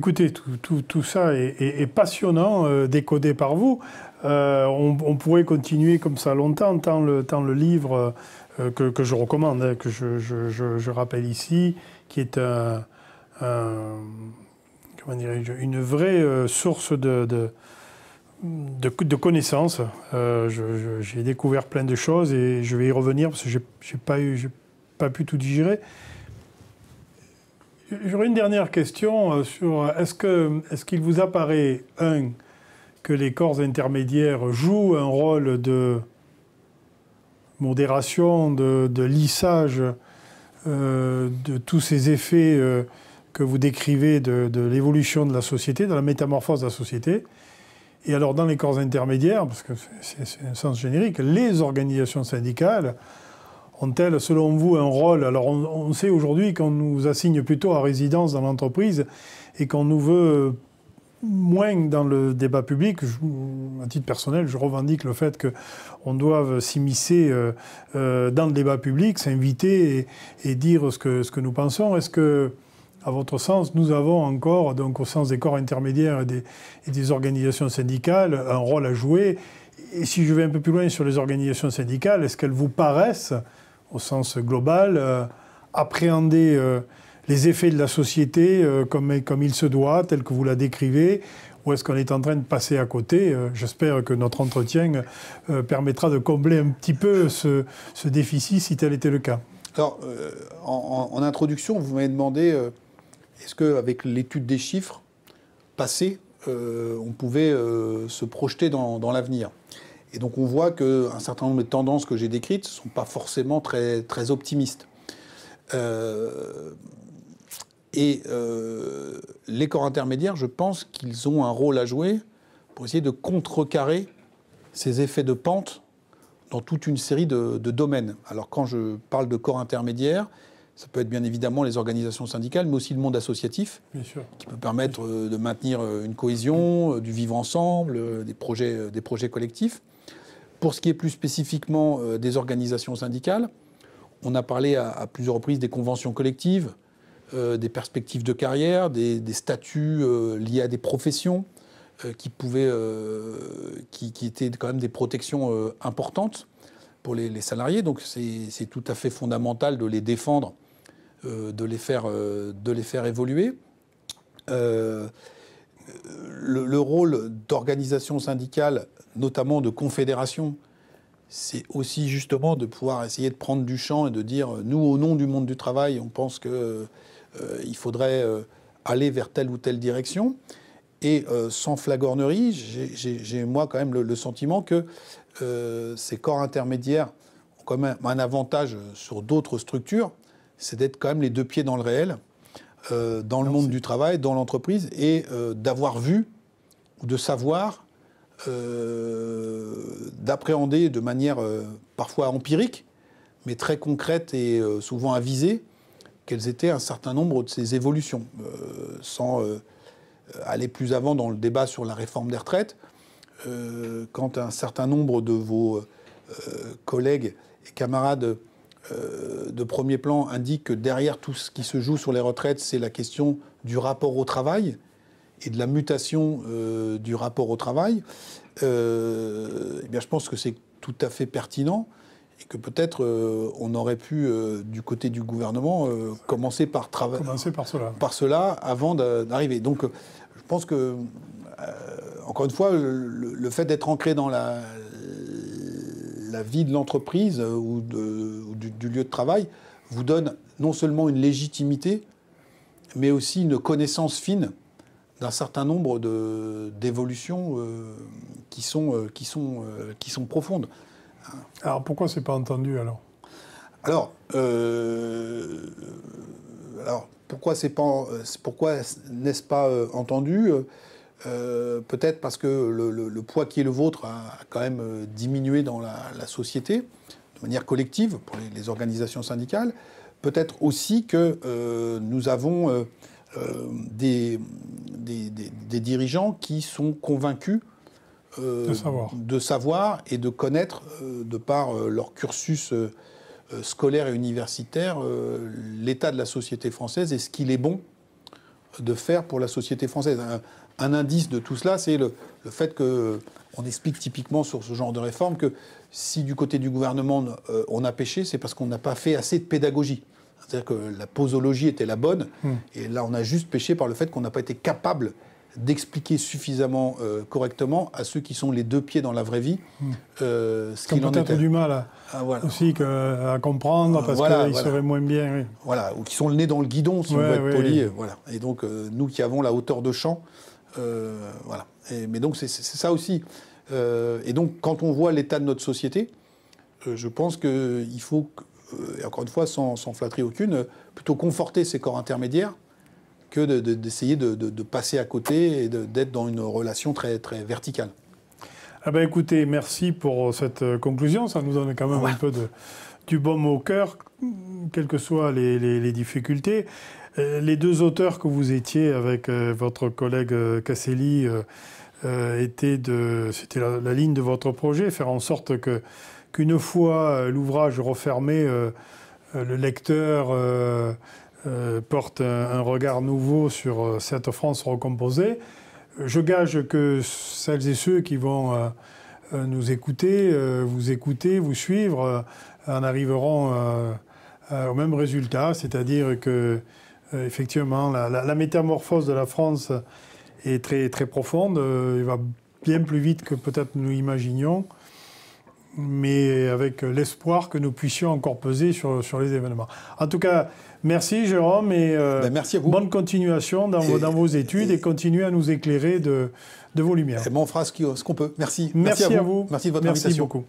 Écoutez, tout ça est passionnant, décodé par vous. On pourrait continuer comme ça longtemps, tant le livre que je recommande, hein, que je rappelle ici, qui est comment dirais-je, une vraie source de connaissances. J'ai découvert plein de choses et je vais y revenir parce que j'ai pas pu tout digérer. J'aurais une dernière question sur est-ce qu'il vous apparaît, que les corps intermédiaires jouent un rôle de modération, de lissage de tous ces effets que vous décrivez de l'évolution de la société, de la métamorphose de la société. Et alors dans les corps intermédiaires, parce que c'est un sens générique, les organisations syndicales ont-elles, selon vous, un rôle? Alors on sait aujourd'hui qu'on nous assigne plutôt à résidence dans l'entreprise et qu'on nous veut moins dans le débat public. À titre personnel, je revendique le fait qu'on doive s'immiscer dans le débat public, s'inviter et dire ce que nous pensons. Est-ce que, à votre sens, nous avons encore, donc au sens des corps intermédiaires et des organisations syndicales, un rôle à jouer? Et si je vais un peu plus loin sur les organisations syndicales, est-ce qu'elles vous paraissent, au sens global, appréhender les effets de la société comme il se doit, tel que vous la décrivez, ou est-ce qu'on est en train de passer à côté? J'espère que notre entretien permettra de combler un petit peu ce déficit, si tel était le cas. Alors, en introduction, vous m'avez demandé est-ce qu'avec l'étude des chiffres passés, on pouvait se projeter dans l'avenir. Et donc on voit qu'un certain nombre de tendances que j'ai décrites ne sont pas forcément très, très optimistes. Les corps intermédiaires, je pense qu'ils ont un rôle à jouer pour essayer de contrecarrer ces effets de pente dans toute une série de domaines. Alors quand je parle de corps intermédiaires, ça peut être bien évidemment les organisations syndicales, mais aussi le monde associatif, bien sûr, qui peut permettre de maintenir une cohésion, du vivre ensemble, des projets collectifs. Pour ce qui est plus spécifiquement des organisations syndicales, on a parlé à plusieurs reprises des conventions collectives, des perspectives de carrière, des statuts liés à des professions qui étaient quand même des protections importantes pour les salariés. Donc c'est tout à fait fondamental de les défendre, de les faire évoluer. Le rôle d'organisation syndicale, notamment de confédération, c'est aussi justement de pouvoir essayer de prendre du champ et de dire nous, au nom du monde du travail, on pense qu'il faudrait aller vers telle ou telle direction. Et sans flagornerie, j'ai moi quand même le sentiment que ces corps intermédiaires ont quand même un avantage sur d'autres structures, c'est d'être quand même les deux pieds dans le réel, dans le monde du travail, dans l'entreprise, et d'avoir vu ou de savoir, d'appréhender de manière parfois empirique, mais très concrète et souvent avisée, quelles étaient un certain nombre de ces évolutions. Sans aller plus avant dans le débat sur la réforme des retraites, quand un certain nombre de vos collègues et camarades de premier plan indiquent que derrière tout ce qui se joue sur les retraites, c'est la question du rapport au travail et de la mutation du rapport au travail, eh bien, je pense que c'est tout à fait pertinent et que peut-être on aurait pu, du côté du gouvernement, commencer par cela avant d'arriver. Donc, je pense que, encore une fois, le fait d'être ancré dans la vie de l'entreprise ou du lieu de travail vous donne non seulement une légitimité, mais aussi une connaissance fine d'un certain nombre d'évolutions qui sont profondes. Alors pourquoi c'est pas entendu alors ? Alors pourquoi n'est-ce pas entendu ? Peut-être parce que le poids qui est le vôtre a quand même diminué dans la société, de manière collective, pour les organisations syndicales. Peut-être aussi que nous avons des dirigeants qui sont convaincus de savoir et de connaître, de par leur cursus scolaire et universitaire, l'état de la société française et ce qu'il est bon de faire pour la société française. Un indice de tout cela, c'est le fait qu'on explique typiquement sur ce genre de réforme que si du côté du gouvernement on a péché, c'est parce qu'on n'a pas fait assez de pédagogie. C'est-à-dire que la posologie était la bonne, et là on a juste péché par le fait qu'on n'a pas été capable d'expliquer suffisamment correctement à ceux qui sont les deux pieds dans la vraie vie ce qu'il en était. Peut-être du mal aussi à comprendre parce qu'ils seraient moins bien. Oui. Voilà, ou qui sont le nez dans le guidon, si on veut être poli. Voilà. Et donc nous qui avons la hauteur de champ, voilà. Mais donc c'est ça aussi. Et donc quand on voit l'état de notre société, je pense qu'il faut, et encore une fois sans flatterie aucune, plutôt conforter ces corps intermédiaires que d'essayer de passer à côté et d'être dans une relation très, très verticale. Ah ben écoutez, merci pour cette conclusion. Ça nous donne quand même un peu du baume au cœur, quelles que soient les difficultés. Les deux auteurs que vous étiez avec votre collègue Casselli, c'était la ligne de votre projet, faire en sorte qu'une fois l'ouvrage refermé, le lecteur porte un regard nouveau sur cette France recomposée. Je gage que celles et ceux qui vont nous écouter, vous suivre, en arriveront au même résultat, c'est-à-dire que effectivement la métamorphose de la France est très, très profonde, il va bien plus vite que peut-être nous imaginions, mais avec l'espoir que nous puissions encore peser sur les événements. En tout cas, merci Jérôme et merci à vous. Bonne continuation dans vos études et continuez à nous éclairer de vos lumières. Et on fera ce qu'on peut. Merci. Merci à vous. Merci de votre invitation. Merci beaucoup.